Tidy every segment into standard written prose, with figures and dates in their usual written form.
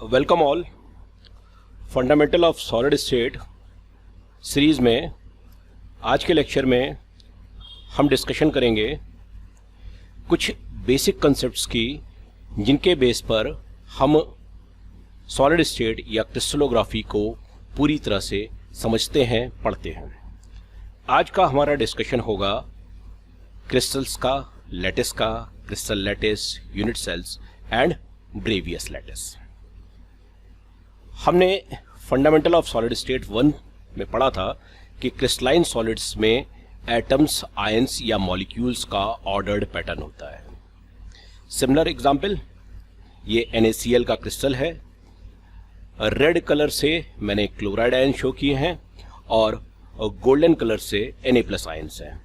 Welcome all. Fundamental of solid state series में आज के लेक्चर में हम डिस्कशन करेंगे कुछ बेसिक कंसेप्ट्स की, जिनके बेस पर हम सॉलिड स्टेट या क्रिस्टलोग्राफी को पूरी तरह से समझते हैं, पढ़ते हैं। आज का हमारा डिस्कशन होगा क्रिस्टल्स का, लैटिस का, crystal lattice, unit cells and Bravais lattice. हमने फंडामेंटल ऑफ सॉलिड स्टेट 1 में पढ़ा था कि क्रिस्टलाइन सॉलिड्स में एटम्स, आयंस या मॉलिक्यूल्स का ऑर्डर्ड पैटर्न होता है। सिमिलर एग्जांपल, ये NaCl का क्रिस्टल है। रेड कलर से मैंने क्लोराइड आयन शो किए हैं और गोल्डन कलर से Na+ आयंस हैं।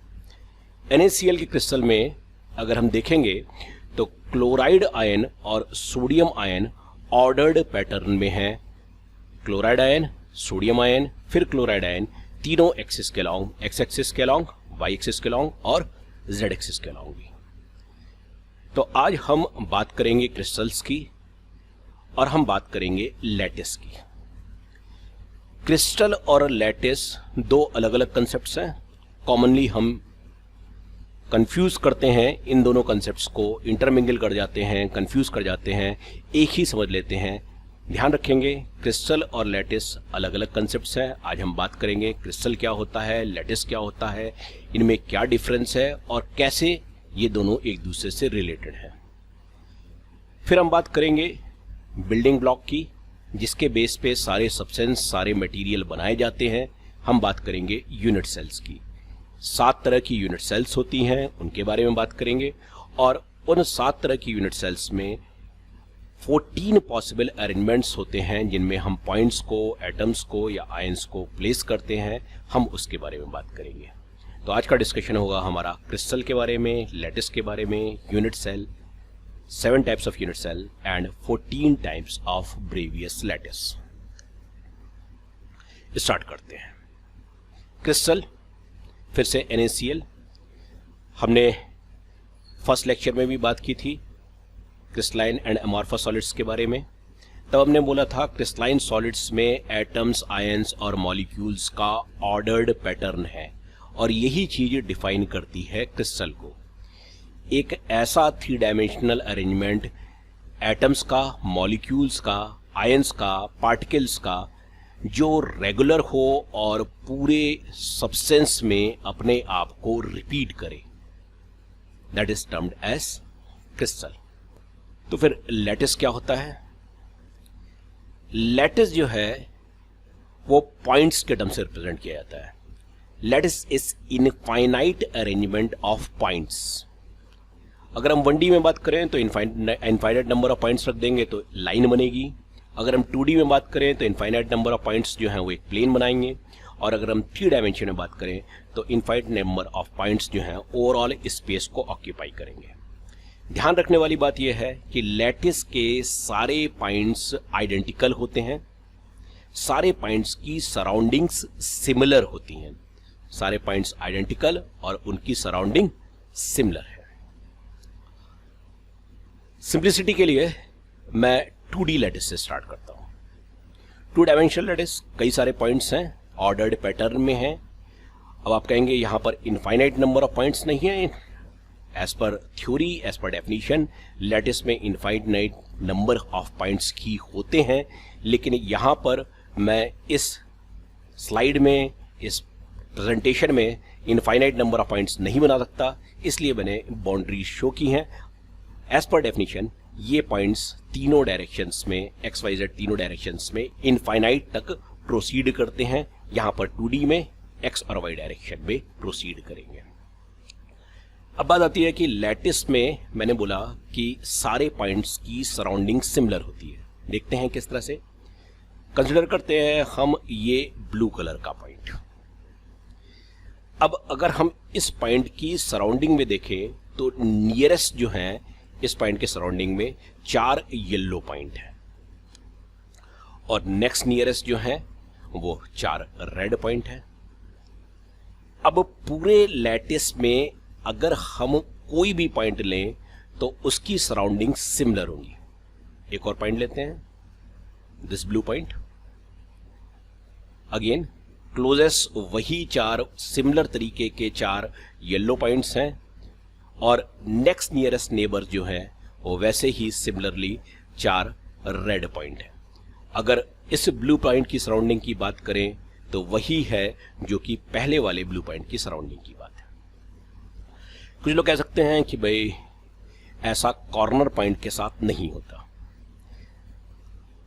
NaCl के क्रिस्टल में अगर हम देखेंगे तो क्लोराइड आयन और सोडियम आयन ऑर्डर्ड पैटर्न में हैं। क्लोराइड आयन, सोडियम आयन, फिर क्लोराइड आयन, तीनों एक्सिस के अलॉन्ग, एक्स एक्सिस के अलॉन्ग, वाई एक्सिस के अलॉन्ग और जेड एक्सिस के अलॉन्ग भी। तो आज हम बात करेंगे क्रिस्टल्स की और हम बात करेंगे लैटिस की। क्रिस्टल और लैटिस दो अलग अलग कंसेप्ट्स हैं। कॉमनली हम कंफ्यूज करते हैं इन दोनों कंसेप्ट्स को, इंटरमिंगल कर जाते हैं, कंफ्यूज कर जाते हैं, एक ही समझ लेते हैं। ध्यान रखेंगे, क्रिस्टल और लैटिस अलग अलग कंसेप्ट्स हैं। आज हम बात करेंगे क्रिस्टल क्या होता है, लैटिस क्या होता है, इनमें क्या डिफरेंस है और कैसे ये दोनों एक दूसरे से रिलेटेड हैं। फिर हम बात करेंगे बिल्डिंग ब्लॉक की, जिसके बेस पे सारे सब्सटेंस, सारे मटेरियल बनाए जाते हैं। हम बात करेंगे यूनिट सेल्स की। 7 तरह की यूनिट सेल्स होती हैं, उनके बारे में बात करेंगे। और उन 7 तरह की यूनिट सेल्स में 14 पॉसिबल अरेंजमेंट्स होते हैं, जिनमें हम पॉइंट्स को, एटम्स को या आयंस को प्लेस करते हैं। हम उसके बारे में बात करेंगे। तो आज का डिस्कशन होगा हमारा क्रिस्टल के बारे में, लैटिस के बारे में, unit cell, 7 types of unit cell and 14 types of Bravais lattice. Start करते हैं। क्रिस्टल, फिर से NaCl। हमने फर्स्ट लेक्चर में भी बात की थी क्रिस्टलाइन एंड अमॉर्फस सॉलिड्स के बारे में। तब हमने बोला था क्रिस्टलाइन सॉलिड्स में एटम्स, आयंस और मॉलिक्यूल्स का ऑर्डर्ड पैटर्न है और यही चीज डिफाइन करती है क्रिस्टल को। एक ऐसा 3 डायमेंशनल अरेंजमेंट एटम्स का, मॉलिक्यूल्स का, आयंस का, पार्टिकल्स का, जो रेगुलर हो और पूरे सब्सटेंस में अपने आप को रिपीट करे, that is termed as crystal. तो फिर लैटिस क्या होता है? लैटिस जो है वो पॉइंट्स के टर्म से रिप्रेजेंट किया जाता है। Lattice is infinite arrangement of points. अगर हम 1D में बात करें तो इनफाइनाइट नंबर ऑफ पॉइंट्स रख देंगे तो लाइन बनेगी। अगर हम 2D में बात करें तो इनफाइनाइट नंबर ऑफ पॉइंट्स जो हैं वो एक प्लेन बनाएंगे। और अगर हम 3 डायमेंशन में बात करें तो इनफाइनाइट नंबर ऑफ पॉइंट्स जो हैं ओवरऑल स्पेस को ऑक्यूपाई करेंगे। ध्यान रखने वाली बात यह है कि लैटिस के सारे पॉइंट्स आइडेंटिकल होते हैं, सारे पॉइंट्स की सराउंडिंग्स सिमिलर होती हैं। सारे पॉइंट्स आइडेंटिकल और उनकी सराउंडिंग सिमिलर है। सिंप्लिसिटी के लिए मैं 2D लैटिस से स्टार्ट करता हूं। 2 डायमेंशनल लैटिस, कई सारे पॉइंट्स हैं, ऑर्डर्ड पैटर्न में हैं। अब आप कहेंगे यहां पर इनफाइनाइट नंबर ऑफ पॉइंट्स नहीं है। As per theory, as per definition, lattice में इनफाइनाइट नंबर ऑफ पॉइंट्स ही होते हैं, लेकिन यहां पर मैं इस स्लाइड में, इस प्रेजेंटेशन में इनफाइनाइट नंबर ऑफ पॉइंट्स नहीं बना सकता, इसलिए मैंने बाउंड्री शो की हैं। एज पर डेफिनेशन ये पॉइंट्स तीनों डायरेक्शंस में, XYZ तीनों डायरेक्शंस में इनफाइनाइट तक प्रोसीड करते हैं। यहां पर 2D में X और Y डायरेक्शन में प्रोसीड करेंगे। अब बात आती है कि लैटिस में मैंने बोला कि सारे पॉइंट्स की सराउंडिंग सिमिलर होती है। देखते हैं किस तरह से। कंसिडर करते हैं हम ये ब्लू कलर का पॉइंट। अब अगर हम इस पॉइंट की सराउंडिंग में देखें तो नियरेस्ट जो है इस पॉइंट के सराउंडिंग में 4 येलो पॉइंट है और नेक्स्ट नियरेस्ट जो है वो 4 रेड पॉइंट है। अब पूरे लैटिस में अगर हम कोई भी पॉइंट लें तो उसकी सराउंडिंग सिमिलर होंगी। एक और पॉइंट लेते हैं, this blue point, again closest वही 4 सिमिलर तरीके के 4 येलो पॉइंट्स हैं, और नेक्स्ट नियरेस्ट नेबर जो है वो वैसे ही सिमिलरली 4 रेड पॉइंट है। अगर इस ब्लू पॉइंट की सराउंडिंग की बात करें तो वही है जो कि पहले वाले ब्लू पॉइंट की सराउंडिंग की बात है। कुछ लोग कह सकते हैं कि भाई ऐसा कॉर्नर पॉइंट के साथ नहीं होता।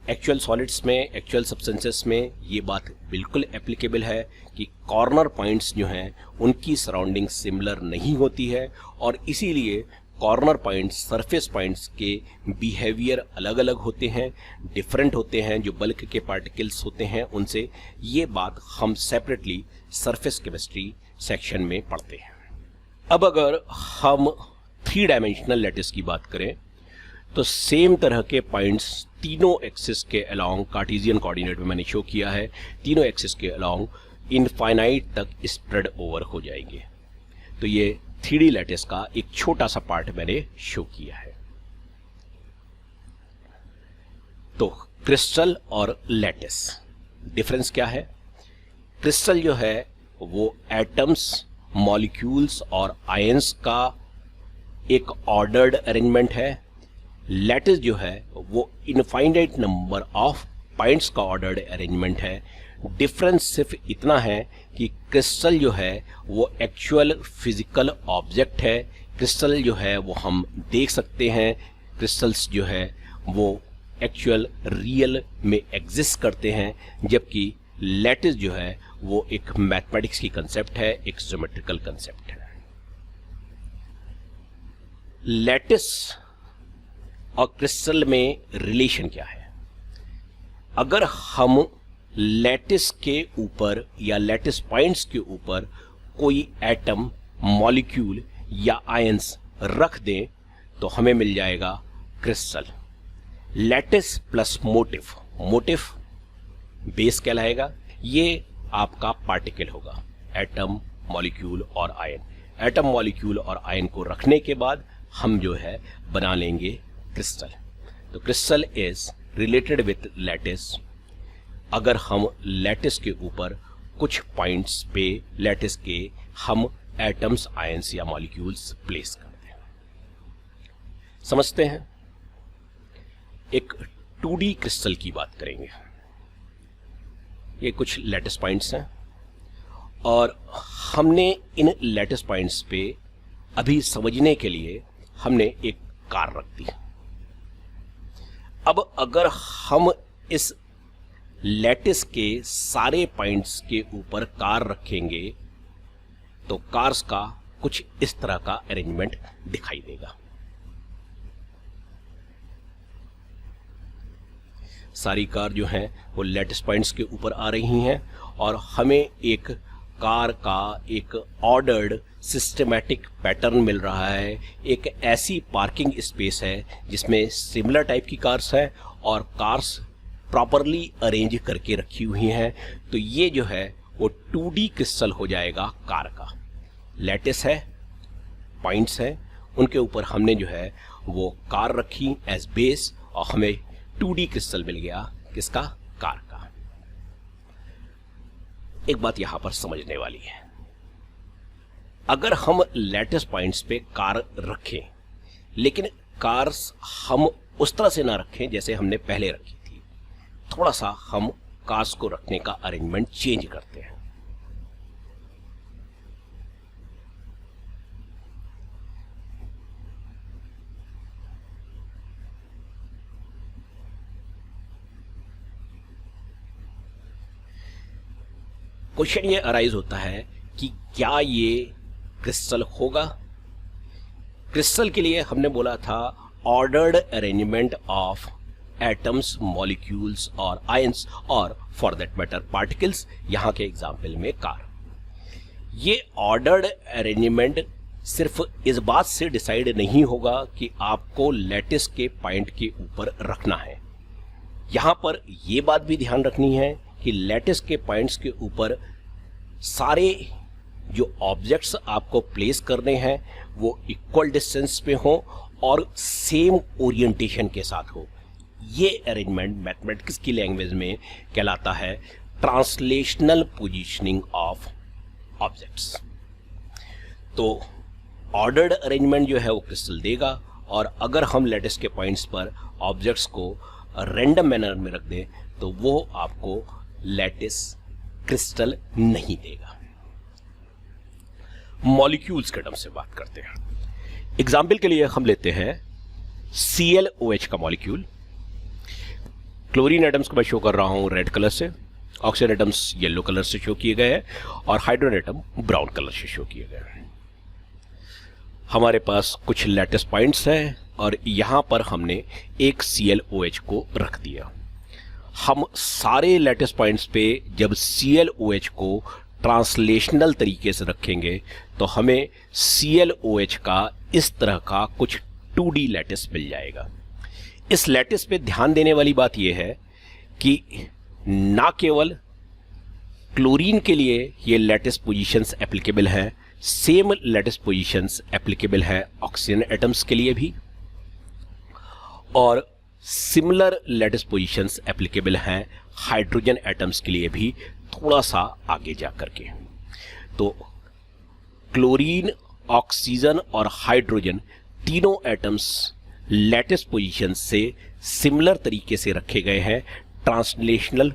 एक्चुअल सॉलिड्स में, एक्चुअल सब्सटेंसेस में ये बात बिल्कुल एप्लीकेबल है कि कॉर्नर पॉइंट्स जो हैं उनकी सराउंडिंग सिमिलर नहीं होती है, और इसीलिए कॉर्नर पॉइंट्स, सरफेस पॉइंट्स के बिहेवियर अलग अलग होते हैं, डिफरेंट होते हैं जो बल्क के पार्टिकल्स होते हैं उनसे। ये बात हम सेपरेटली सरफेस केमिस्ट्री सेक्शन में पढ़ते हैं। अब अगर हम 3 डायमेंशनल लैटिस की बात करें तो सेम तरह के पॉइंट्स तीनों एक्सिस के अलोंग, कार्टेशियन कोऑर्डिनेट में मैंने शो किया है, तीनों एक्सिस के अलोंग इनफाइनाइट तक स्प्रेड ओवर हो जाएंगे। तो ये 3D लैटिस का एक छोटा सा पार्ट मैंने शो किया है। तो क्रिस्टल और लैटिस डिफरेंस क्या है? क्रिस्टल जो है वो एटम्स, मॉलिक्यूल्स और आयंस का एक ऑर्डर्ड अरेंजमेंट है। लैटिस जो है वो इनफाइनाइट नंबर ऑफ पॉइंट्स का ऑर्डर्ड अरेंजमेंट है। डिफरेंस सिर्फ इतना है कि क्रिस्टल जो है वो एक्चुअल फिजिकल ऑब्जेक्ट है, क्रिस्टल जो है वो हम देख सकते हैं, क्रिस्टल्स जो है वो एक्चुअल रियल में एग्जिस्ट करते हैं, जबकि लैटिस जो है वो एक मैथमेटिक्स की कंसेप्ट है, एक ज्योमेट्रिकल कंसेप्ट है। लैटिस और क्रिस्टल में रिलेशन क्या है? अगर हम लैटिस के ऊपर या लैटिस पॉइंट्स के ऊपर कोई एटम, मॉलिक्यूल या आयंस रख दें तो हमें मिल जाएगा crystal. Lattice plus motive, motive base कहलाएगा। ये आपका पार्टिकल होगा, एटम, मॉलिक्यूल और आयन। एटम, मॉलिक्यूल और आयन को रखने के बाद हम जो है बना लेंगे क्रिस्टल। तो crystal is related with lattice. अगर हम लैटिस के ऊपर कुछ पॉइंट्स पे लैटिस के हम एटम्स, आयंस या मॉलिक्यूल्स प्लेस करते हैं। समझते हैं। एक 2D क्रिस्टल की बात करेंगे। ये कुछ लैटिस पॉइंट्स हैं और हमने इन लैटिस पॉइंट्स पे अभी समझने के लिए हमने एक कार रख दी। अब अगर हम इस लैटिस के सारे पॉइंट्स के ऊपर कार रखेंगे तो कार्स का कुछ इस तरह का अरेंजमेंट दिखाई देगा। सारी कार जो हैं वो लैटिस पॉइंट्स के ऊपर आ रही हैं और हमें एक कार का एक ऑर्डर्ड सिस्टमैटिक पैटर्न मिल रहा है। एक ऐसी पार्किंग स्पेस है जिसमें सिमिलर टाइप की कार्स हैं और कार्स प्रॉपरली अरेंज करके रखी हुई हैं। तो ये जो है वो 2D क्रिस्टल हो जाएगा कार का। लैटिस है, पॉइंट्स हैं, उनके ऊपर हमने जो है वो कार रखी एज बेस और हमें 2D क्रिस्टल मिल गया। किसका? कार का। एक बात यहां पर समझने वाली है, अगर हम लैटिस पॉइंट्स पे कार रखें लेकिन कार्स हम उस तरह से ना रखें जैसे हमने पहले रखी थी, थोड़ा सा हम कार्स को रखने का अरेंजमेंट चेंज करते हैं। क्वेश्चन ये अराइज होता है कि क्या ये क्रिस्टल होगा? क्रिस्टल के लिए हमने बोला था ordered arrangement of atoms, molecules और आयंस और फॉर दैट मैटर पार्टिकल्स, यहां के एग्जाम्पल में कार। ये ऑर्डर्ड अरेंजमेंट सिर्फ इस बात से डिसाइड नहीं होगा कि आपको लैटिस के पॉइंट के ऊपर रखना है। यहां पर यह बात भी ध्यान रखनी है कि लैटिस के पॉइंट्स के ऊपर सारे जो ऑब्जेक्ट्स आपको प्लेस करने हैं वो इक्वल डिस्टेंस पे हो और सेम ओरिएंटेशन के साथ हो। ये अरेंजमेंट मैथमेटिक्स की लैंग्वेज में कहलाता है ट्रांसलेशनल पोजीशनिंग ऑफ ऑब्जेक्ट्स। तो ऑर्डर्ड अरेंजमेंट जो है वो क्रिस्टल देगा, और अगर हम लैटिस के पॉइंट्स पर ऑब्जेक्ट्स को रैंडम मैनर में रख दें तो वो आपको लैटिस क्रिस्टल नहीं देगा। मॉलिक्यूल्स के टर्म से बात करते हैं। एग्जाम्पल के लिए हम लेते हैं ClOH का मॉलिक्यूल। क्लोरीन एटम्स को मैं शो कर रहा हूं रेड कलर से, ऑक्सीजन एटम्स येलो कलर से शो किए गए हैं, और हाइड्रोजन एटम ब्राउन कलर से शो किए गए हैं। हमारे पास कुछ लैटिस पॉइंट्स हैं और यहां पर हमने एक ClOH को रख दिया। हम सारे लैटिस पॉइंट्स पे जब ClOH को ट्रांसलेशनल तरीके से रखेंगे तो हमें ClOH का इस तरह का कुछ 2D लैटिस मिल जाएगा। इस लैटिस पे ध्यान देने वाली बात यह है कि ना केवल क्लोरीन के लिए ये लैटिस पोजीशंस एप्लीकेबल हैं, सेम लैटिस पोजीशंस एप्लीकेबल है ऑक्सीजन एटम्स के लिए भी, और सिमिलर लैटिस पोजीशंस एप्लीकेबल हैं हाइड्रोजन एटम्स के लिए भी, थोड़ा सा आगे जा करके। तो क्लोरीन, ऑक्सीजन और हाइड्रोजन तीनों एटम्स लैटिस पोजीशन से सिमिलर तरीके से रखे गए हैं ट्रांसलेशनल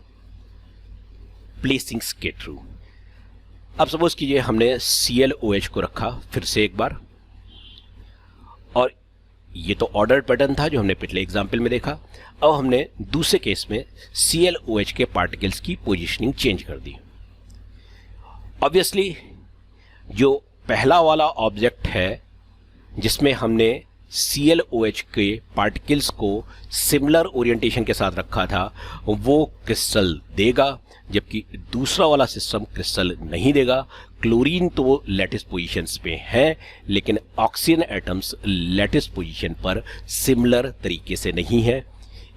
प्लेसिंग्स के थ्रू। अब सपोज कीजिए हमने ClOH को रखा फिर से एक बार, और ये तो ऑर्डर पैटर्न था जो हमने पिछले एग्जाम्पल में देखा। अब हमने दूसरे केस में ClOH के पार्टिकल्स की पोजीशनिंग चेंज कर दी। ऑब्वियसली जो पहला वाला ऑब्जेक्ट है जिसमें हमने ClOH के पार्टिकल्स को सिमिलर ओरिएंटेशन के साथ रखा था वो क्रिस्टल देगा, जबकि दूसरा वाला सिस्टम क्रिस्टल नहीं देगा। क्लोरीन तो लैटिस पोजीशंस पे है, लेकिन ऑक्सीजन एटम्स लैटिस पोजीशन पर सिमिलर तरीके से नहीं है।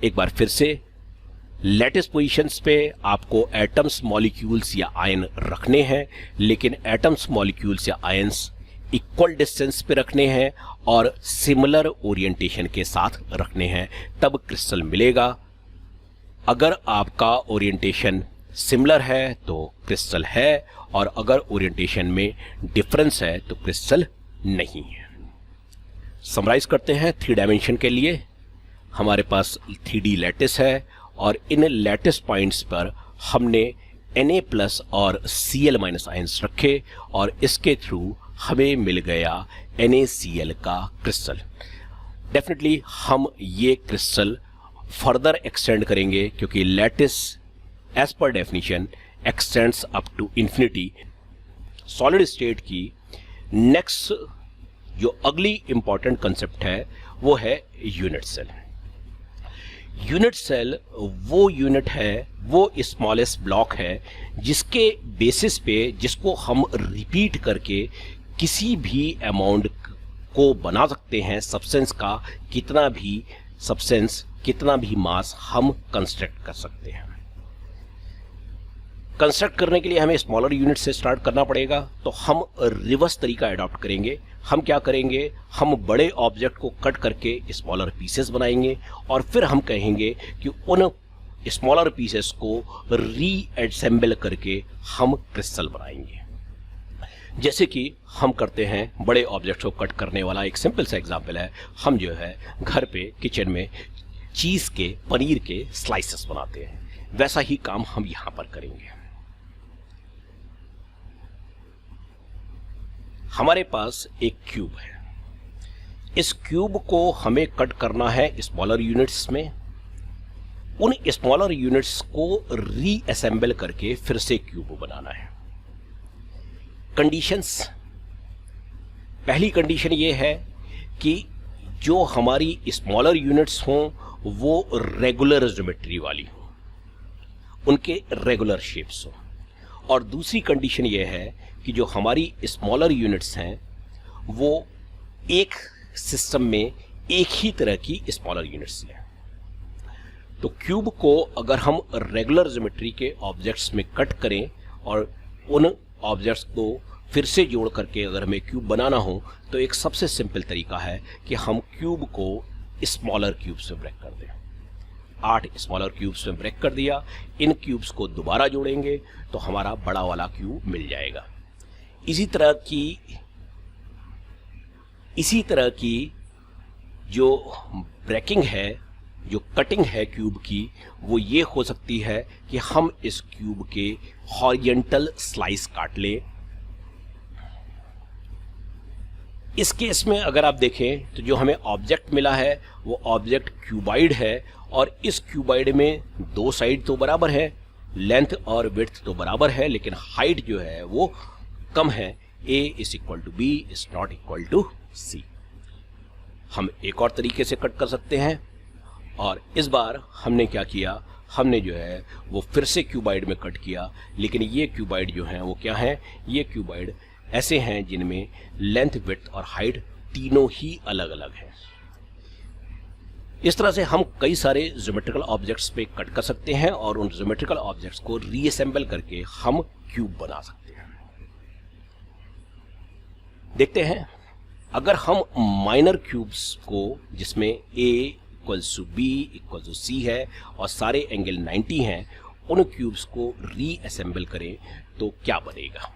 एक बार फिर से लैटिस पोजीशंस पे आपको एटम्स, मॉलिक्यूल्स या आयन रखने हैं, लेकिन एटम्स, मॉलिक्यूल्स या आयन्स इक्वल डिस्टेंस पे रखने हैं और सिमिलर ओरिएंटेशन के साथ रखने हैं, तब क्रिस्टल मिलेगा। अगर आपका ओरिएंटेशन सिमिलर है तो क्रिस्टल है, और अगर ओरिएंटेशन में डिफरेंस है तो क्रिस्टल नहीं है। समराइज करते हैं 3 डायमेंशन के लिए। हमारे पास 3D लैटिस है और इन लैटिस पॉइंट्स पर हमने Na+ और Cl- आयंस रखे और इसके थ्रू हमें मिल गया NaCl का क्रिस्टल। डेफिनेटली हम ये क्रिस्टल फर्दर एक्सटेंड करेंगे क्योंकि lattice as per definition extends up to infinity. Solid state की नेक्स्ट जो अगली इंपॉर्टेंट कंसेप्ट है वो है यूनिट सेल। यूनिट सेल वो यूनिट है, वो स्मॉलेस्ट ब्लॉक है जिसके बेसिस पे, जिसको हम रिपीट करके किसी भी अमाउंट को बना सकते हैं। सब्सटेंस का कितना भी सब्सटेंस, कितना भी मास हम कंस्ट्रक्ट कर सकते हैं। कंस्ट्रक्ट करने के लिए हमें स्मॉलर यूनिट से स्टार्ट करना पड़ेगा, तो हम रिवर्स तरीका अडॉप्ट करेंगे। हम क्या करेंगे, हम बड़े ऑब्जेक्ट को कट करके स्मॉलर पीसेस बनाएंगे और फिर हम कहेंगे कि उन स्मॉलर पीसेस को रीअसेंबल करके हम क्रिस्टल बनाएंगे। जैसे कि हम करते हैं बड़े ऑब्जेक्ट को कट करने वाला एक सिंपल सा एग्जांपल है, हम जो है घर पे किचन में चीज़ के, पनीर के स्लाइसेस बनाते हैं, वैसा ही काम हम यहां पर करेंगे। हमारे पास एक क्यूब है, इस क्यूब को हमें कट करना है स्मॉलर यूनिट्स में। उन स्मॉलर यूनिट्स को रीअसेंबल करके फिर से क्यूब बनाना है। कंडीशंस, पहली कंडीशन ये है कि जो हमारी स्मॉलर यूनिट्स हों वो रेगुलर ज्योमेट्री वाली हो, उनके रेगुलर शेप्स हो। और दूसरी कंडीशन ये है कि जो हमारी स्मॉलर यूनिट्स हैं वो एक सिस्टम में एक ही तरह की स्मॉलर यूनिट्स हैं। तो क्यूब को अगर हम रेगुलर ज्योमेट्री के ऑब्जेक्ट्स में कट करें और उन ऑब्जेक्ट्स को फिर से जोड़ करके अगर हमें क्यूब बनाना हो, तो एक सबसे सिंपल तरीका है कि हम क्यूब को स्मॉलर क्यूब से ब्रेक कर दें। 8 स्मॉलर क्यूब्स में ब्रेक कर दिया। इन क्यूब्स को दोबारा जोड़ेंगे तो हमारा बड़ा वाला क्यूब मिल जाएगा। इसी तरह की जो ब्रेकिंग है, जो कटिंग है क्यूब की, वो ये हो सकती है कि हम इस क्यूब के हॉरिजॉन्टल स्लाइस काट लें। इस केस में अगर आप देखें तो जो हमें ऑब्जेक्ट मिला है वो ऑब्जेक्ट क्यूबाइड है, और इस क्यूबाइड में दो साइड तो बराबर है, लेंथ और विड्थ तो बराबर है, लेकिन हाइट जो है वो कम है। a is equal to B is not equal to C. हम एक और तरीके से कट कर सकते हैं, और इस बार हमने क्या किया, हमने जो है वो फिर से क्यूबाइड में कट किया, लेकिन ये क्यूबाइड जो है वो क्या है, ये क्यूबाइड ऐसे हैं जिनमें लेंथ, विड्थ और हाइट तीनों ही अलग अलग हैं। इस तरह से हम कई सारे ज्योमेट्रिकल ऑब्जेक्ट्स पे कट कर सकते हैं, और उन ज्योमेट्रिकल ऑब्जेक्ट्स को रीअसेंबल करके हम क्यूब बना सकते हैं। देखते हैं, अगर हम माइनर क्यूब्स को, जिसमें a equals to b equals to c है और सारे एंगल 90 हैं, उन क्यूब्स को रीअसेंबल करें तो क्या बनेगा।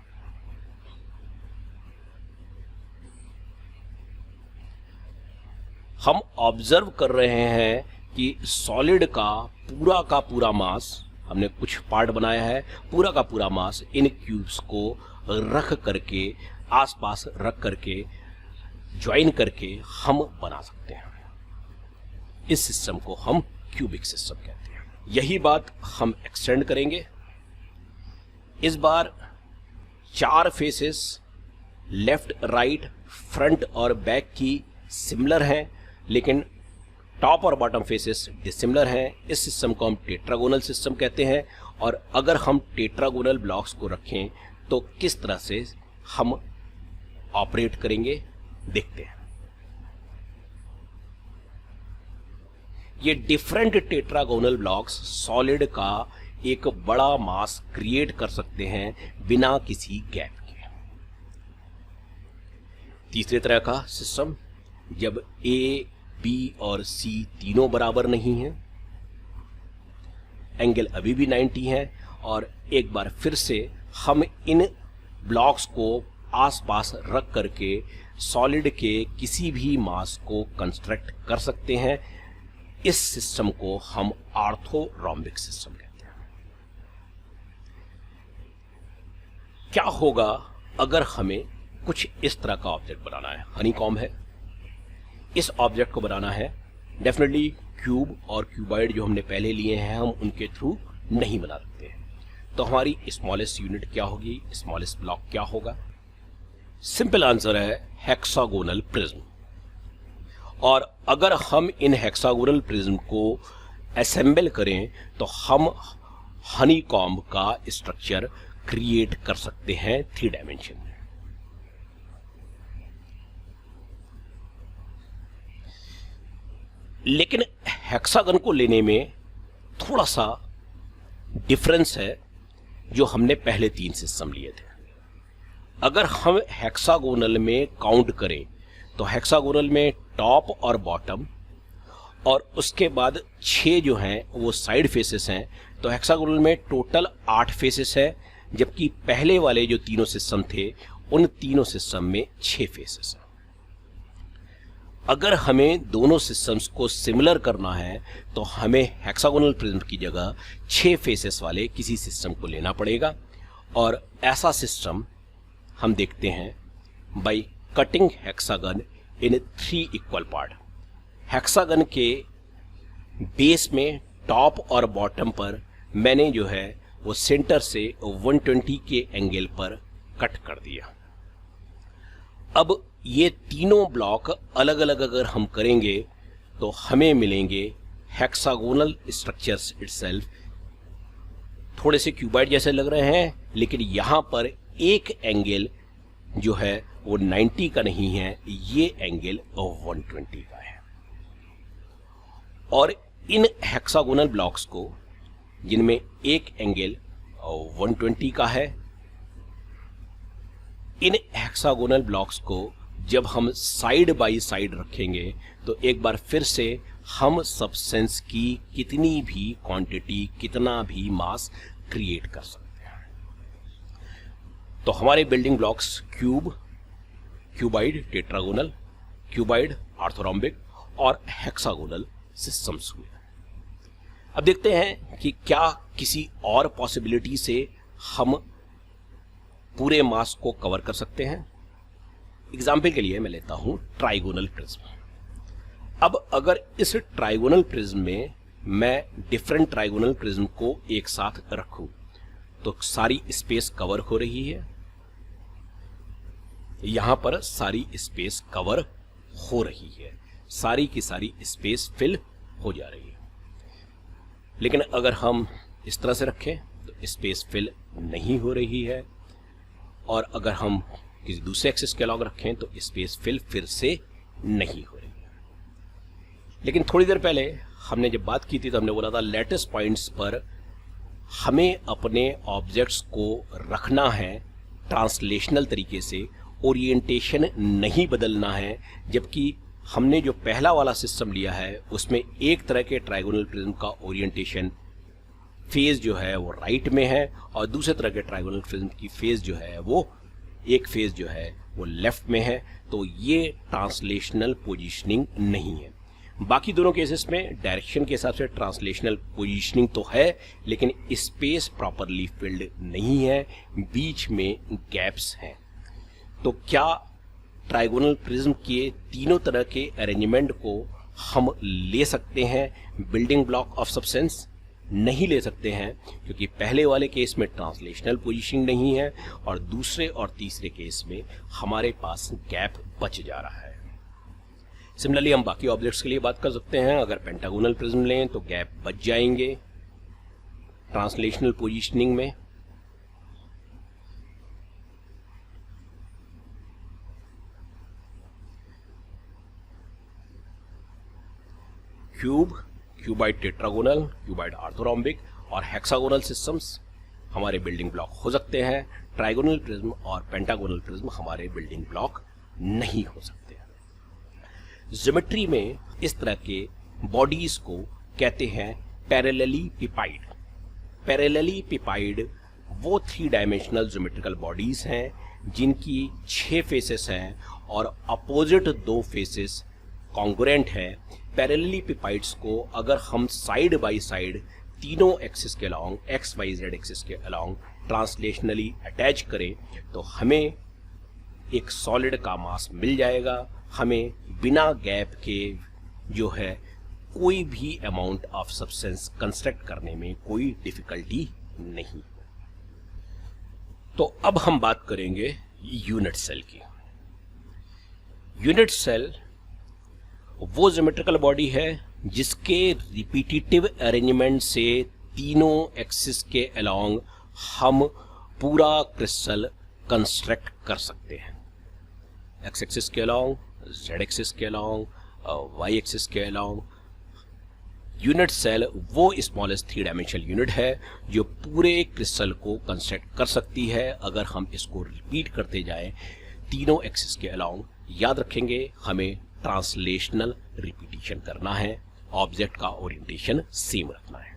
हम ऑब्जर्व कर रहे हैं कि सॉलिड का पूरा मास, हमने कुछ पार्ट बनाया है, पूरा का पूरा मास इन क्यूब्स को रख करके, आसपास रख करके, ज्वाइन करके हम बना सकते हैं। इस सिस्टम को हम क्यूबिक सिस्टम कहते हैं। यही बात हम एक्सटेंड करेंगे। इस बार 4 फेसेस लेफ्ट, राइट, फ्रंट और बैक की सिमिलर हैं, लेकिन टॉप और बॉटम फेसेस डिसिमिलर हैं। इस सिस्टम को हम टेट्रागोनल सिस्टम कहते हैं। और अगर हम टेट्रागोनल ब्लॉक्स को रखें तो किस तरह से हम ऑपरेट करेंगे, देखते हैं। ये डिफरेंट टेट्रागोनल ब्लॉक्स सॉलिड का एक बड़ा मास क्रिएट कर सकते हैं बिना किसी गैप के। तीसरे तरह का सिस्टम, जब ए, बी और सी तीनों बराबर नहीं हैं, एंगल अभी भी 90 है, और एक बार फिर से हम इन ब्लॉक्स को आसपास रख करके सॉलिड के किसी भी मास को कंस्ट्रक्ट कर सकते हैं। इस सिस्टम को हम ऑर्थोरोम्बिक सिस्टम कहते हैं। क्या होगा अगर हमें कुछ इस तरह का ऑब्जेक्ट बनाना है, हनीकॉम्ब है, इस ऑब्जेक्ट को बनाना है। डेफिनेटली क्यूब और क्यूबाइड जो हमने पहले लिए हैं हम उनके थ्रू नहीं बना सकते हैं, तो हमारी स्मॉलेस्ट यूनिट क्या होगी, स्मॉलेस्ट ब्लॉक क्या होगा। सिंपल आंसर है हेक्सागोनल प्रिज्म। और अगर हम इन हेक्सागोनल प्रिज्म को असेंबल करें तो हम हनीकॉम्ब का स्ट्रक्चर क्रिएट कर सकते हैं 3 डायमेंशन में। लेकिन हेक्सागन को लेने में थोड़ा सा डिफरेंस है जो हमने पहले 3 सिस्टम लिए थे। अगर हम हेक्सागोनल में काउंट करें तो हेक्सागोनल में टॉप और बॉटम और उसके बाद 6 जो हैं वो साइड फेसेस हैं, तो हेक्सागोनल में टोटल 8 फेसेस है, जबकि पहले वाले जो तीनों सिस्टम थे उन तीनों सिस्टम में 6 फेसेस हैं। अगर हमें दोनों सिस्टम्स को सिमिलर करना है तो हमें हेक्सागोनल प्रिज्म की जगह 6 फेसेस वाले किसी सिस्टम को लेना पड़ेगा, और ऐसा सिस्टम हम देखते हैं by cutting hexagon in 3 equal part. Hexagon के बेस में टॉप और बॉटम पर मैंने जो है वो सेंटर से 120 के एंगल पर कट कर दिया। अब ये तीनों ब्लॉक अलग अलग अगर हम करेंगे तो हमें मिलेंगे हेक्सागोनल स्ट्रक्चर्स इटसेल्फ। थोड़े से क्यूबाइड जैसे लग रहे हैं, लेकिन यहाँ पर एक एंगल जो है वो 90 का नहीं है, ये एंगल 120 का है। और इन हेक्सागोनल ब्लॉक्स को, जिनमें एक एंगल 120 का है, इन हेक्सागोनल ब्लॉक्स को जब हम साइड बाय साइड रखेंगे तो एक बार फिर से हम सब्सटेंस की कितनी भी क्वांटिटी, कितना भी मास क्रिएट कर सकते हैं। तो हमारे building blocks cube, cuboid, tetragonal, cuboid, orthorhombic और हेक्सागोनल सिस्टम्स हुए। अब देखते हैं कि क्या किसी और पॉसिबिलिटी से हम पूरे मास को कवर कर सकते हैं। एग्जाम्पल के लिए मैं लेता हूं ट्राइगोनल प्रिज्म। अब अगर इस ट्राइगोनल प्रिज्म में मैं डिफरेंट ट्राइगोनल प्रिज्म को एक साथ रखूं तो सारी स्पेस कवर हो रही है, यहां पर सारी स्पेस कवर हो रही है, सारी की सारी स्पेस फिल हो जा रही है। लेकिन अगर हम इस तरह से रखें तो स्पेस फिल नहीं हो रही है, और अगर हम किसी दूसरे एक्सिस के अलॉन्ग रखें तो स्पेस फिल फिर से नहीं हो रही है। लेकिन थोड़ी देर पहले हमने जब बात की थी तो हमने बोला था लैटिस पॉइंट्स पर हमें अपने ऑब्जेक्ट्स को रखना है ट्रांसलेशनल तरीके से, ओरिएंटेशन नहीं बदलना है। जबकि हमने जो पहला वाला सिस्टम लिया है उसमें एक तरह के ट्राइगोनल प्रिज्म का ओरिएंटेशन फेज जो है वो राइट में है, और दूसरे तरह के ट्राइगोनल प्रिज्म की फेज जो है वो एक फेज जो है वो लेफ्ट में है। तो ये ट्रांसलेशनल पोजीशनिंग नहीं है। बाकी दोनों केसेस में डायरेक्शन के हिसाब से ट्रांसलेशनल पोजीशनिंग तो है, लेकिन स्पेस प्रॉपरली फिल्ड नहीं है, बीच में गैप्स हैं। तो क्या ट्राइगोनल प्रिज्म के तीनों तरह के अरेंजमेंट को हम ले सकते हैं बिल्डिंग ब्लॉक ऑफ सब्सटेंस? नहीं ले सकते हैं, क्योंकि पहले वाले केस में ट्रांसलेशनल पोजीशनिंग नहीं है और दूसरे और तीसरे केस में हमारे पास गैप बच जा रहा है। सिमिलरली हम बाकी ऑब्जेक्ट्स के लिए बात कर सकते हैं। अगर पेंटागोनल प्रिज्म लें तो गैप बच जाएंगे ट्रांसलेशनल पोजीशनिंग में। Cube, cuboid tetragonal, cuboid orthorhombic और हेक्सागोनल सिस्टम्स हमारे बिल्डिंग ब्लॉक हो सकते हैं। ट्राइगोनल प्रिज्म और पेंटागोनल प्रिज्म हमारे बिल्डिंग ब्लॉक नहीं हो सकते। ज्योमेट्री में इस तरह के बॉडीज को कहते हैं पैरेललीपिपाइड। पैरेललीपिपाइड वो 3 डायमेंशनल ज्योमेट्रिकल बॉडीज हैं जिनकी 6 फेसेस हैं और अपोजिट 2 फेसेस कॉन्ग्रुएंट है। पैरेललीपिपाइड्स को अगर हम साइड बाय साइड तीनों एक्सिस के along, X Y Z axis के अलोंग ट्रांसलेशनली अटैच करें तो हमें एक सॉलिड का मास मिल जाएगा। हमें बिना गैप के जो है कोई भी अमाउंट ऑफ सब्सटेंस कंस्ट्रक्ट करने में कोई डिफिकल्टी नहीं। तो अब हम बात करेंगे यूनिट सेल की। यूनिट सेल वो ज्योमेट्रिकल बॉडी है जिसके रिपीटेटिव अरेंजमेंट से तीनों एक्सिस के अलोंग हम पूरा क्रिस्टल कंस्ट्रक्ट कर सकते हैं। एक्स एक्सिस के अलोंग, जेड एक्सिस के अलोंग, वाई एक्सिस के अलोंग। यूनिट सेल वो स्मॉलेस्ट 3 डायमेंशनल यूनिट है जो पूरे क्रिस्टल को कंस्ट्रक्ट कर सकती है अगर हम इसको रिपीट करते जाएं तीनों एक्सिस के अलोंग। याद रखेंगे हमें ट्रांसलेशनल रिपीटिशन करना है, ऑब्जेक्ट का ओरिएंटेशन सेम रखना है।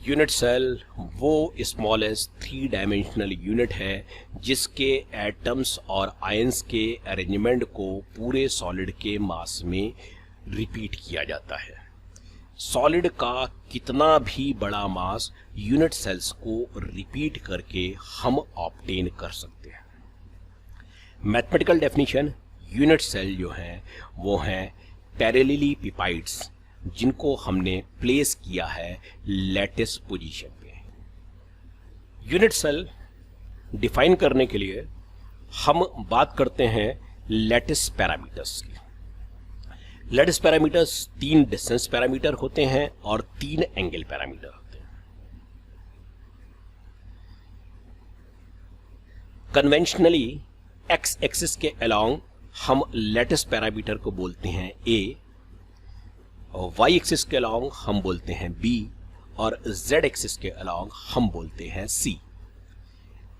यूनिट सेल वो स्मॉलेस्ट 3 डायमेंशनल यूनिट है जिसके एटम्स और आयंस के अरेंजमेंट को पूरे सॉलिड के मास में रिपीट किया जाता है। सॉलिड का कितना भी बड़ा मास यूनिट सेल्स को रिपीट करके हम ऑब्टेन कर सकते हैं। मैथमेटिकल डेफिनेशन यूनिट सेल जो हैं वो हैं पैरेललीपिपाइड्स जिनको हमने प्लेस किया है लैटिस पोजीशन पे। यूनिट सेल डिफाइन करने के लिए हम बात करते हैं लैटिस पैरामीटर्स की। लैटिस पैरामीटर्स 3 डिस्टेंस पैरामीटर होते हैं और 3 एंगल पैरामीटर होते हैं। कन्वेंशनली एक्स एक्सिस के अलोंग हम लैटिस पैरामीटर को बोलते हैं ए, और वाई एक्सिस के अलोंग हम बोलते हैं बी, और जेड एक्सिस के अलोंग हम बोलते हैं सी।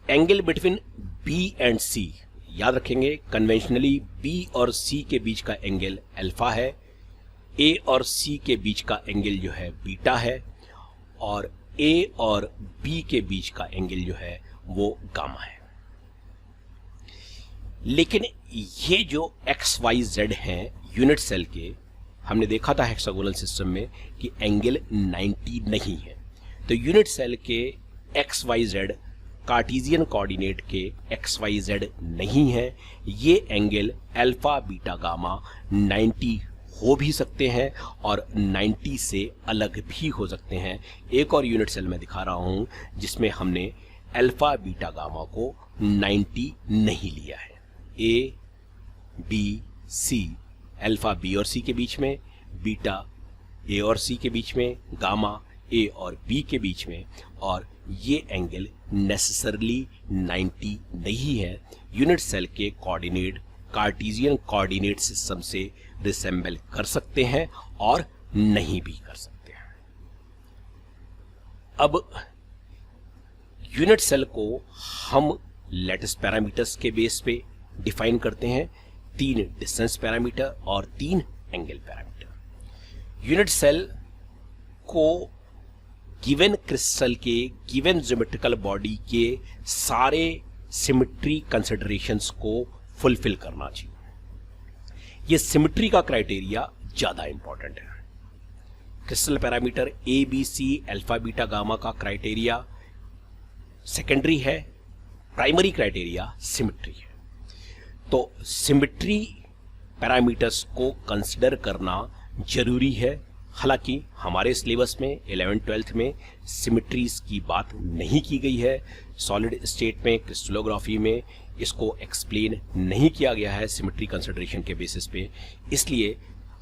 एंगल बिटवीन बी एंड सी याद रखेंगे, कन्वेंशनली बी और सी के बीच का एंगल अल्फा है, ए और सी के बीच का एंगल जो है बीटा है और ए और बी के बीच का एंगल जो है वो गामा है। लेकिन ये जो एक्स वाई जेड हैं यूनिट सेल के, हमने देखा था हेक्सागोनल सिस्टम में कि एंगल 90 नहीं है। तो यूनिट सेल के X Y Z Cartesian coordinate के एक्स वाई जेड नहीं है। ये एंगल अल्फा बीटा गामा 90 हो भी सकते हैं और 90 से अलग भी हो सकते हैं। एक और यूनिट सेल में दिखा रहा हूं जिसमें हमने अल्फा बीटा गामा को 90 नहीं लिया है। A B C, alpha B और सी के बीच में, बीटा ए और सी के बीच में, गामा ए और बी के बीच में, और ये एंगल नेसेसरली 90 नहीं है। यूनिट सेल के कोऑर्डिनेट कार्टेशियन कोऑर्डिनेट सिस्टम से रिसेंबल कर सकते हैं और नहीं भी कर सकते हैं। अब यूनिट सेल को हम लैटिस पैरामीटर्स के बेस पे डिफाइन करते हैं, 3 डिस्टेंस पैरामीटर और 3 एंगल पैरामीटर। यूनिट सेल को गिवन क्रिस्टल के गिवन ज्योमेट्रिकल बॉडी के सारे सिमेट्री कंसिडरेशंस को फुलफिल करना चाहिए। ये सिमेट्री का क्राइटेरिया ज्यादा इंपॉर्टेंट है। Crystal parameter A B C alpha beta gamma का क्राइटेरिया सेकेंडरी है, प्राइमरी क्राइटेरिया सिमेट्री है। तो सिमेट्री पैरामीटर्स को कंसिडर करना जरूरी है। हालांकि हमारे सिलेबस में 11th-12th में सिमेट्रीज की बात नहीं की गई है। सॉलिड स्टेट में क्रिस्टलोग्राफी में इसको एक्सप्लेन नहीं किया गया है सिमेट्री कंसिडरेशन के बेसिस पे, इसलिए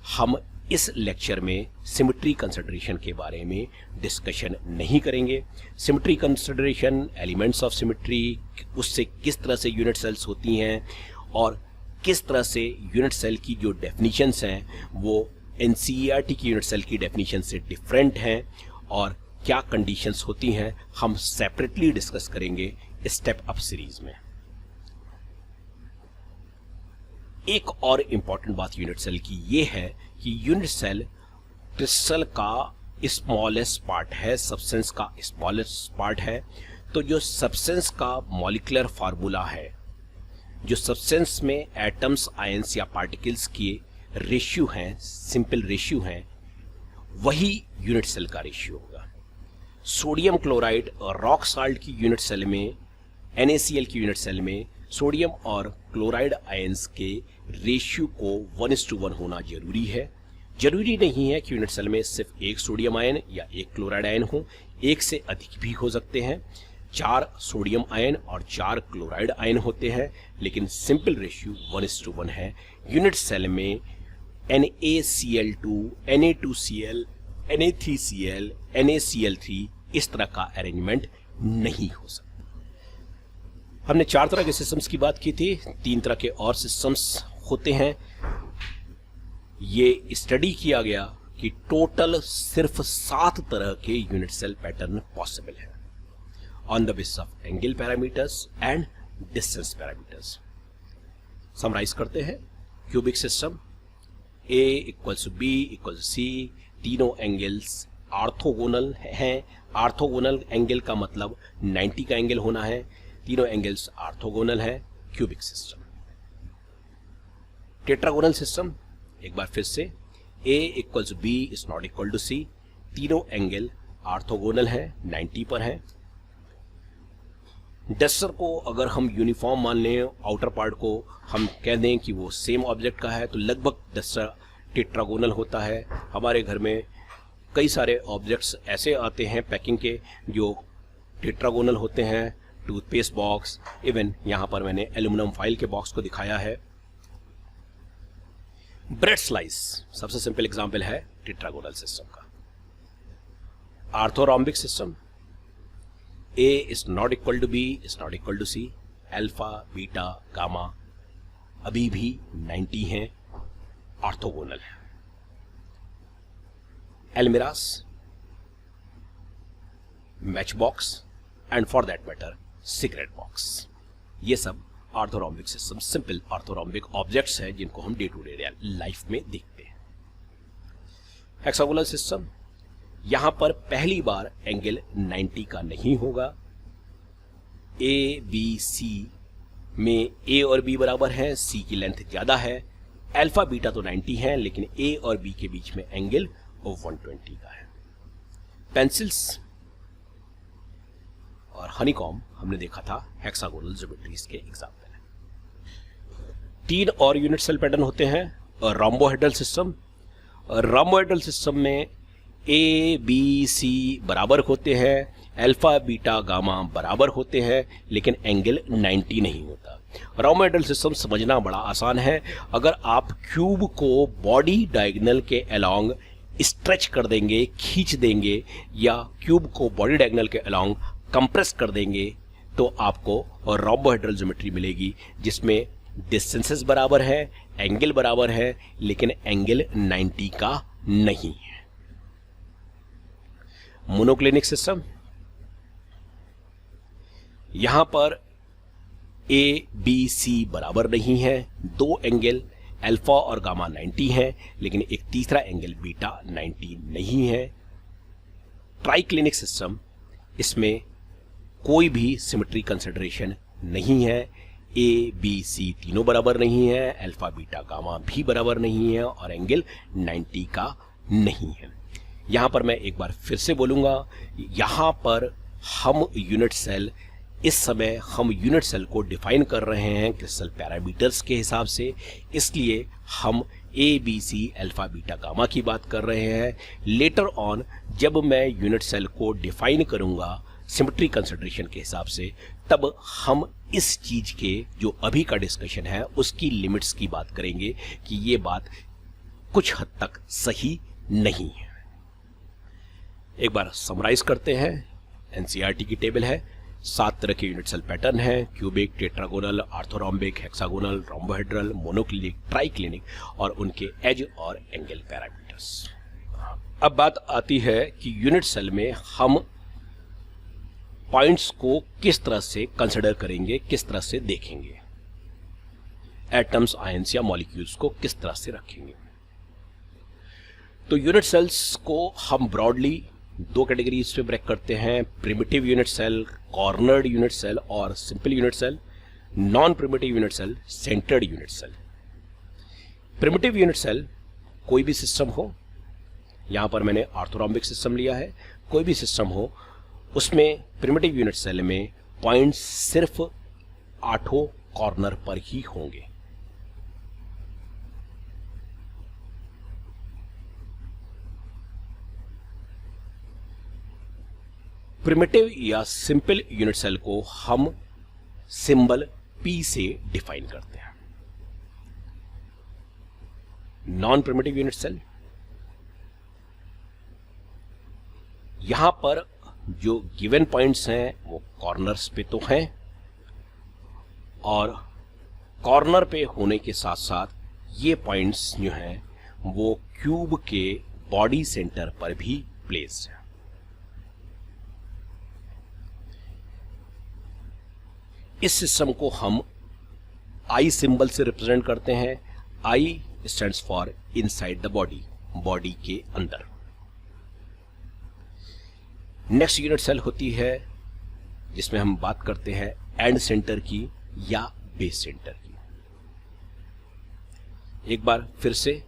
हम इस लेक्चर में सिमेट्री कंसिडरेशन के बारे में डिस्कशन नहीं करेंगे। Symmetry consideration, elements of symmetry, उससे किस तरह से यूनिट सेल्स होती हैं और किस तरह से यूनिट सेल की जो डेफिनेशंस हैं वो एनसीईआरटी की यूनिट सेल की डेफिनेशन से डिफरेंट हैं और क्या कंडीशंस होती हैं, हम सेपरेटली डिस्कस करेंगे स्टेप अप सीरीज में। एक और इंपॉर्टेंट बात यूनिट सेल की ये है कि यूनिट सेल क्रिस्टल का स्मॉलेस्ट पार्ट है, सब्सटेंस का स्मॉलेस्ट पार्ट है। तो जो सब्सटेंस का मॉलिक्यूलर फार्मूला है, जो सब्सटेंस में एटम्स, आयंस या पार्टिकल्स की रेशियो हैं, सिंपल रेशियो हैं, वही यूनिट सेल का रेशियो होगा। सोडियम क्लोराइड और रॉक साल्ट की यूनिट सेल में, NaCl की यूनिट सेल में सोडियम और क्लोराइड आयंस के रेशियो को 1:1 होना जरूरी है। जरूरी नहीं है कि यूनिट सेल में सिर्फ एक सोडियम आयन या एक क्लोराइड आयन हो, एक से अधिक भी हो सकते हैं। 4 सोडियम आयन और 4 क्लोराइड आयन होते हैं, लेकिन सिंपल रेशियो 1:1 है। यूनिट सेल में NaCl2, Na2Cl, Na3Cl, NaCl3 इस तरह का अरेंजमेंट नहीं हो सकता। हमने 4 तरह के सिस्टम्स की बात की थी, 3 तरह के और सिस्टम्स होते हैं। ये स्टडी किया गया कि टोटल सिर्फ 7 तरह के यूनिट सेल पैटर्न पॉसिबल है on the basis of angle parameters and distance parameters. Summarise करते हैं। Cubic system, A = B = C, तीनों एंगल्स ऑर्थोगोनल हैं। ऑर्थोगोनल एंगल का मतलब 90 का एंगल होना है। तीनों एंगल्स ऑर्थोगोनल है। Cubic system. टेट्रागोनल सिस्टम, एक बार फिर से, A = B ≠ C, तीनों एंगल ऑर्थोगोनल है, 90 पर है। डस्टर को अगर हम यूनिफॉर्म मान लें, आउटर पार्ट को हम कह दें कि वो सेम ऑब्जेक्ट का है, तो लगभग डस्टर टेट्रागोनल होता है। हमारे घर में कई सारे ऑब्जेक्ट्स ऐसे आते हैं पैकिंग के जो टेट्रागोनल होते हैं। टूथपेस्ट बॉक्स, इवन यहाँ पर मैंने एल्यूमिनियम फाइल के बॉक्स को दिखाया है। ब्रेड स्लाइस सबसे सिंपल एग्जाम्पल है टेट्रागोनल सिस्टम का। Orthorhombic system, A ≠ B ≠ C, alpha beta gamma अभी भी 90 हैं, ऑर्थोगोनल है। एल्मिरास, match box and for that matter cigarette box, ये सब orthorhombic system, simple orthorhombic objects हैं जिनको हम डे टू डे लाइफ में देखते हैं। हेक्सागोनल सिस्टम, यहां पर पहली बार एंगल 90 का नहीं होगा। ए बी सी में ए और बी बराबर है, सी की लेंथ ज्यादा है, अल्फा बीटा तो 90 है, लेकिन ए और बी के बीच में एंगल 120 का है। पेंसिल्स और हनीकॉम हमने देखा था हेक्सागोनल ज्योमेट्रीज के एग्जाम्पल है। 3 और यूनिट सेल पैटर्न होते हैं और रोम्बोहेड्रल सिस्टम। रोम्बोहेड्रल सिस्टम में ए बी सी बराबर होते हैं, अल्फा बीटा गामा बराबर होते हैं, लेकिन एंगल 90 नहीं होता। रोम्बोहेड्रल सिस्टम समझना बड़ा आसान है। अगर आप क्यूब को बॉडी डायगोनल के अलोंग स्ट्रेच कर देंगे, खींच देंगे, या क्यूब को बॉडी डायगोनल के अलोंग कंप्रेस कर देंगे, तो आपको रोम्बोहेड्रल ज्योमेट्री मिलेगी जिसमें डिस्टेंसेस बराबर है, एंगल बराबर है, लेकिन एंगल 90 का नहीं है। मोनोक्लिनिक सिस्टम, यहां पर ए बी सी बराबर नहीं है, 2 एंगल अल्फा और गामा 90 है, लेकिन एक तीसरा एंगल बीटा 90 नहीं है। ट्राइक्लिनिक सिस्टम, इसमें कोई भी सिमेट्री कंसिडरेशन नहीं है, ए बी सी तीनों बराबर नहीं है, अल्फा बीटा गामा भी बराबर नहीं है, और एंगल 90 का नहीं है। यहां पर मैं एक बार फिर से बोलूंगा, यहां पर हम यूनिट सेल, इस समय हम यूनिट सेल को डिफाइन कर रहे हैं क्रिस्टल पैरामीटर्स के हिसाब से, इसलिए हम A B C alpha beta gamma की बात कर रहे हैं। लेटर ऑन जब मैं यूनिट सेल को डिफाइन करूंगा सिमेट्री कंसिडरेशन के हिसाब से, तब हम इस चीज के जो अभी का डिस्कशन है उसकी लिमिट्स की बात करेंगे कि ये बात कुछ हद तक सही नहीं है। एक बार समराइज करते हैं। एनसीईआरटी की टेबल है, 7 तरह के यूनिट सेल पैटर्न है, cubic, tetragonal, orthorhombic, hexagonal, rhombohedral, monoclinic, triclinic, और उनके एज और एंगल पैरामीटर्स। अब बात आती है कि यूनिट सेल में हम पॉइंट्स को किस तरह से कंसिडर करेंगे, किस तरह से देखेंगे, एटम्स, आयंस या मॉलिक्यूल्स को किस तरह से रखेंगे। तो यूनिट सेल्स को हम ब्रॉडली 2 कैटेगरीज पे ब्रेक करते हैं, primitive unit cell, cornered unit cell और simple unit cell, non primitive unit cell, centred unit cell. Primitive unit cell कोई भी सिस्टम हो, यहां पर मैंने ऑर्थोरोम्बिक सिस्टम लिया है, कोई भी सिस्टम हो, उसमें प्रिमिटिव यूनिट सेल में पॉइंट्स सिर्फ 8 कॉर्नर पर ही होंगे। प्रिमिटिव या सिंपल यूनिट सेल को हम सिंबल P से डिफाइन करते हैं। नॉन प्रिमिटिव यूनिट सेल, यहां पर जो गिवन पॉइंट्स हैं वो कॉर्नर्स पे तो हैं, और कॉर्नर पे होने के साथ साथ ये पॉइंट्स जो हैं वो क्यूब के बॉडी सेंटर पर भी प्लेस्ड है। इस सिस्टम को हम आई सिंबल से रिप्रेजेंट करते हैं। आई stands for inside the body, body के अंदर। नेक्स्ट यूनिट सेल होती है जिसमें हम बात करते हैं एंड सेंटर की या बेस सेंटर की। एक बार फिर से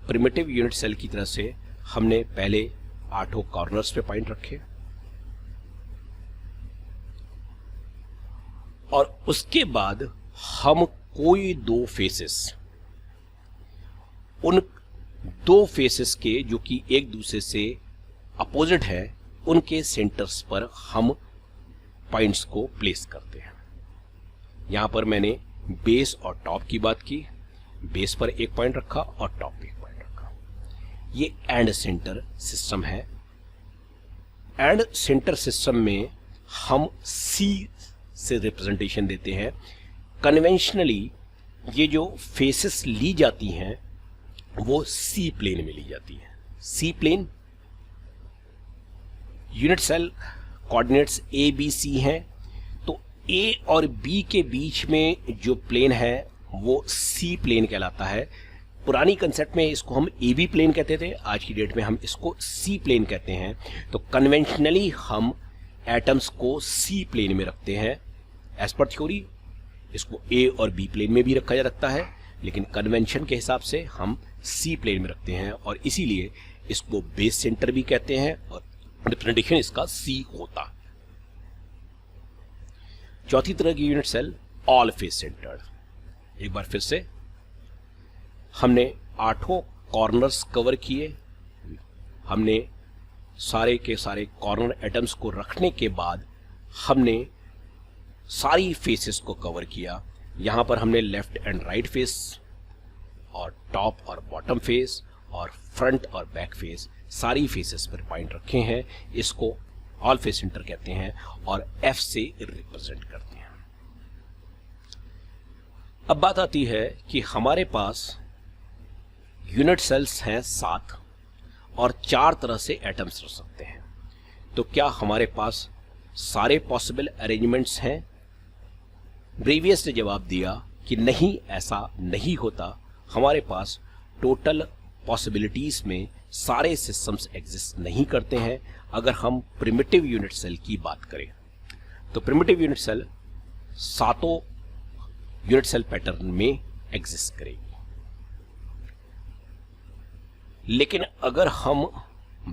प्रिमिटिव यूनिट सेल की तरह से हमने पहले 8 कॉर्नर्स पे पॉइंट रखे, और उसके बाद हम कोई 2 फेसेस, उन 2 फेसेस के जो कि एक दूसरे से अपोजिट है, उनके सेंटर्स पर हम पॉइंट्स को प्लेस करते हैं। यहां पर मैंने बेस और टॉप की बात की, बेस पर एक पॉइंट रखा और टॉप पे एक पॉइंट रखा। ये एंड सेंटर सिस्टम है। एंड सेंटर सिस्टम में हम सी से रिप्रेजेंटेशन देते हैं। कन्वेंशनली ये जो फेसेस ली जाती हैं वो सी प्लेन में ली जाती है। C plane, unit cell coordinates A B C हैं, तो ए और बी के बीच में जो प्लेन है वो सी प्लेन कहलाता है। पुरानी कंसेप्ट में इसको हम ए बी प्लेन कहते थे, आज की डेट में हम इसको सी प्लेन कहते हैं। तो कन्वेंशनली हम एटम्स को सी प्लेन में रखते हैं। एज पर थ्योरी इसको ए और बी प्लेन में भी रखा जा सकता है, लेकिन कन्वेंशन के हिसाब से हम सी प्लेन में रखते हैं और इसीलिए इसको बेस सेंटर भी कहते हैं और रिप्रेजेंटेशन इसका सी होता। चौथी तरह की unit cell all face centred. एक बार फिर से हमने 8 कॉर्नर्स कवर किए, हमने सारे के सारे कॉर्नर एटम्स को रखने के बाद हमने सारी फेसेस को कवर किया। यहां पर हमने लेफ्ट एंड राइट फेस और टॉप और बॉटम फेस और फ्रंट और बैक फेस सारी फेसेस पर पॉइंट रखे हैं। इसको ऑल फेस सेंटर कहते हैं और एफ से रिप्रेजेंट करते हैं। अब बात आती है कि हमारे पास यूनिट सेल्स हैं 7 और 4 तरह से एटम्स रख सकते हैं। तो क्या हमारे पास सारे पॉसिबल अरेंजमेंट्स हैं? ब्रेवियस ने जवाब दिया कि नहीं, ऐसा नहीं होता। हमारे पास टोटल पॉसिबिलिटीज में सारे सिस्टम्स एग्जिस्ट नहीं करते हैं। अगर हम प्रिमिटिव यूनिट सेल की बात करें तो primitive unit cell 7 unit cell pattern में एग्जिस्ट करेगी। लेकिन अगर हम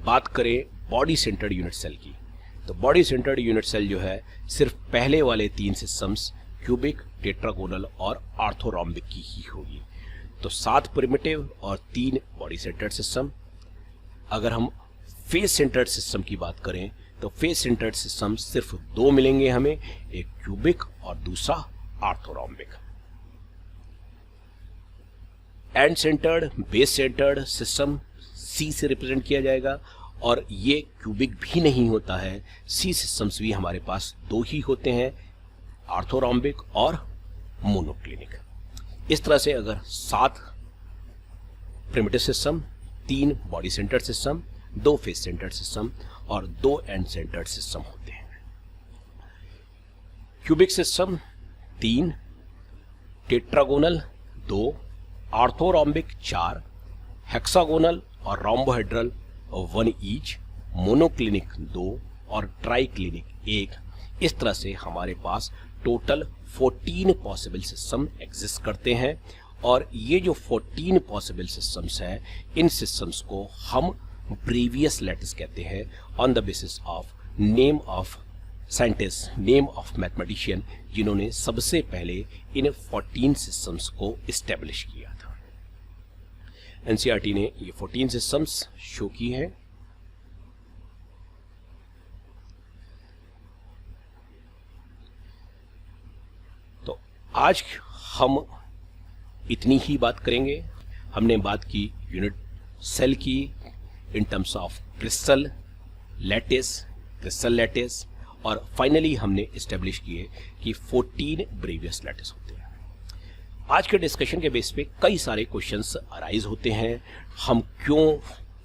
बात करें बॉडी सेंटर्ड यूनिट सेल की, तो बॉडी सेंटर्ड यूनिट सेल जो है सिर्फ पहले वाले 3 सिस्टम्स क्यूबिक, टेट्रागोनल और आर्थोरोम्बिक की ही होगी। तो 7 प्रिमिटिव और 3 बॉडी सेंटर्ड सिस्टम। अगर हम फेस सेंटर्ड सिस्टम की बात करें तो फेस सेंटर्ड सिस्टम सिर्फ 2 मिलेंगे हमें, एक क्यूबिक और दूसरा orthorhombic. End centred, base centred system C से रिप्रेजेंट किया जाएगा और ये क्यूबिक भी नहीं होता है। सी सिस्टम्स भी हमारे पास 2 ही होते हैं, आर्थोरोम्बिक और मोनोक्लिनिक। इस तरह से अगर 7 primitive system, 3 body centred system, 2 face centred system और 2 एंड सेंटर्ड सिस्टम होते हैं। क्यूबिक सिस्टम 3, टेट्रागोनल 2, आर्थोरोम्बिक 4, हेक्सागोनल और रोम्बोहेड्रल 1 ईच, मोनोक्लिनिक 2 और ट्राइक्लिनिक 1। इस तरह से हमारे पास टोटल 14 पॉसिबल सिस्टम एग्जिस्ट करते हैं और ये जो 14 पॉसिबल सिस्टम्स हैं, इन सिस्टम्स को हम प्रीवियस लेटर्स कहते हैं on the basis of name of scientist, name of mathematician, जिन्होंने सबसे पहले इन 14 सिस्टम्स को इस्टेब्लिश किया था। एनसीईआरटी ने ये 14 सिस्टम्स शो की हैं। तो आज हम इतनी ही बात करेंगे। हमने बात की यूनिट सेल की in terms of crystal lattice और फाइनली हमने इस्टेब्लिश किए कि 14 ब्रेवियस लैटिस होते हैं। आज के डिस्कशन के बेस पे कई सारे क्वेश्चंस अराइज होते हैं। हम क्यों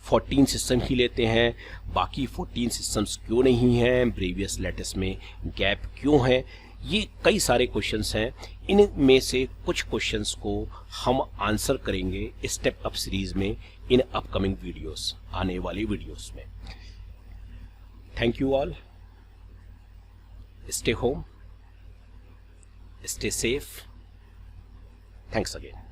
14 सिस्टम ही लेते हैं, बाकी 14 सिस्टम्स क्यों नहीं हैं, ब्रेवियस लैटिस में गैप क्यों है, ये कई सारे क्वेश्चंस हैं। इनमें से कुछ क्वेश्चंस को हम आंसर करेंगे स्टेप अप सीरीज में इन अपकमिंग वीडियोस, आने वाली वीडियोस में। Thank you all, stay home, stay safe, thanks again.